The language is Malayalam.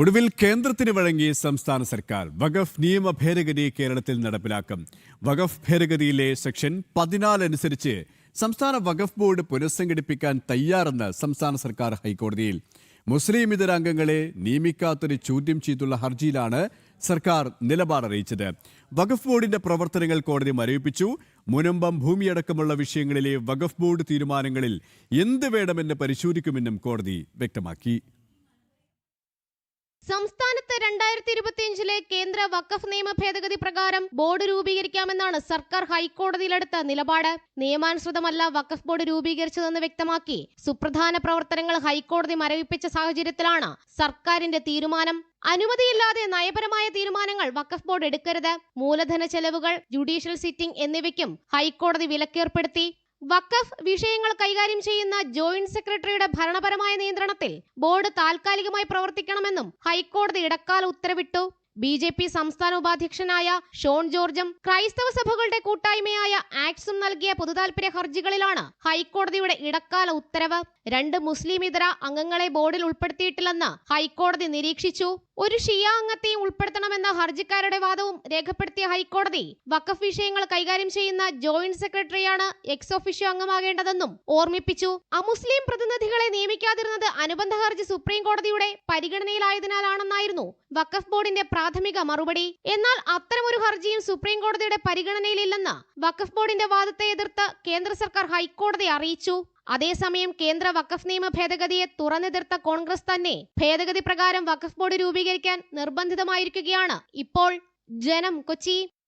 ഒടുവിൽ കേന്ദ്രത്തിന് വഴങ്ങി സംസ്ഥാന സർക്കാർ വഖഫ് നിയമ ഭേദഗതി കേരളത്തിൽ നടപ്പിലാക്കും. വഖഫ് ഭേദഗതിയിലെ സെക്ഷൻ 14 അനുസരിച്ച് സംസ്ഥാന വഖഫ് ബോർഡ് പുനഃസംഘടിപ്പിക്കാൻ തയ്യാറെന്ന് സംസ്ഥാന സർക്കാർ ഹൈക്കോടതിയിൽ. മുസ്ലിം ഇതര അംഗങ്ങളെ നിയമിക്കാത്തൊരു ചോദ്യം ചെയ്തുള്ള ഹർജിയിലാണ് സർക്കാർ നിലപാടറിയിച്ചത്. വഖഫ് ബോർഡിന്റെ പ്രവർത്തനങ്ങൾ കോടതി മരവിപ്പിച്ചു. മുനമ്പം ഭൂമിയടക്കമുള്ള വിഷയങ്ങളിലെ വഖഫ് ബോർഡ് തീരുമാനങ്ങളിൽ എന്ത് വേണമെന്ന് പരിശോധിക്കുമെന്നും കോടതി വ്യക്തമാക്കി. സംസ്ഥാനത്ത് 2025 കേന്ദ്ര വഖഫ് നിയമ ഭേദഗതി പ്രകാരം ബോർഡ് രൂപീകരിക്കാമെന്നാണ് സർക്കാർ ഹൈക്കോടതിയിലെടുത്ത നിലപാട്. നിയമാനുസൃതമല്ല വഖഫ് ബോർഡ് രൂപീകരിച്ചതെന്ന് വ്യക്തമാക്കി സുപ്രധാന പ്രവർത്തനങ്ങൾ ഹൈക്കോടതി മരവിപ്പിച്ച സാഹചര്യത്തിലാണ് സർക്കാരിന്റെ തീരുമാനം. അനുമതിയില്ലാതെ നയപരമായ തീരുമാനങ്ങൾ വഖഫ് ബോർഡ് എടുക്കരുത്. മൂലധന ചെലവുകൾ, ജുഡീഷ്യൽ സിറ്റിംഗ് എന്നിവയ്ക്കും ഹൈക്കോടതി വിലക്കേർപ്പെടുത്തി. വഖഫ് വിഷയങ്ങൾ കൈകാര്യം ചെയ്യുന്ന ജോയിന്റ് സെക്രട്ടറിയുടെ ഭരണപരമായ നിയന്ത്രണത്തിൽ ബോർഡ് താൽക്കാലികമായി പ്രവർത്തിക്കണമെന്നും ഹൈക്കോടതി ഇടക്കാല ഉത്തരവിട്ടു. BJP സംസ്ഥാന ഉപാധ്യക്ഷനായ ഷോൺ ജോർജും ക്രൈസ്തവ സഭകളുടെ കൂട്ടായ്മയായ ആക്സും നൽകിയ പൊതുതാൽപര്യ ഹർജികളിലാണ് ഹൈക്കോടതിയുടെ ഇടക്കാല ഉത്തരവ്. 2 മുസ്ലിം ഇതര അംഗങ്ങളെ ബോർഡിൽ ഉൾപ്പെടുത്തിയിട്ടില്ലെന്ന് ഹൈക്കോടതി നിരീക്ഷിച്ചു. ഒരു ഷിയ അംഗത്തെയും ഉൾപ്പെടുത്തണമെന്ന ഹർജിക്കാരുടെ വാദവും രേഖപ്പെടുത്തിയ ഹൈക്കോടതി വഖഫ് വിഷയങ്ങൾ കൈകാര്യം ചെയ്യുന്ന ജോയിന്റ് സെക്രട്ടറിയാണ് എക്സ് ഒഫീഷ്യോ അംഗമാകേണ്ടതെന്നും ഓർമ്മിപ്പിച്ചു. അമുസ്ലിം പ്രതിനിധികളെ നിയമിക്കാതിരുന്നത് അനുബന്ധ ഹർജി സുപ്രീം കോടതിയുടെ പരിഗണനയിലായതിനാലാണെന്നായിരുന്നു വഖഫ് ബോർഡിന്റെ പ്രാഥമിക മറുപടി. എന്നാൽ അത്തരമൊരു ഹർജിയും സുപ്രീം കോടതിയുടെ പരിഗണനയിലില്ലെന്ന് വഖഫ് ബോർഡിന്റെ വാദത്തെ എതിർത്ത് കേന്ദ്ര സർക്കാർ ഹൈക്കോടതിയെ അറിയിച്ചു. അതേസമയം കേന്ദ്ര വഖഫ് നിയമ ഭേദഗതിയെ തുറന്നെതിർത്ത കോൺഗ്രസ് തന്നെ ഭേദഗതി പ്രകാരം വഖഫ് ബോർഡ് രൂപീകരിക്കാൻ നിർബന്ധിതമായിരിക്കുകയാണ് ഇപ്പോൾ. ജനം, കൊച്ചി.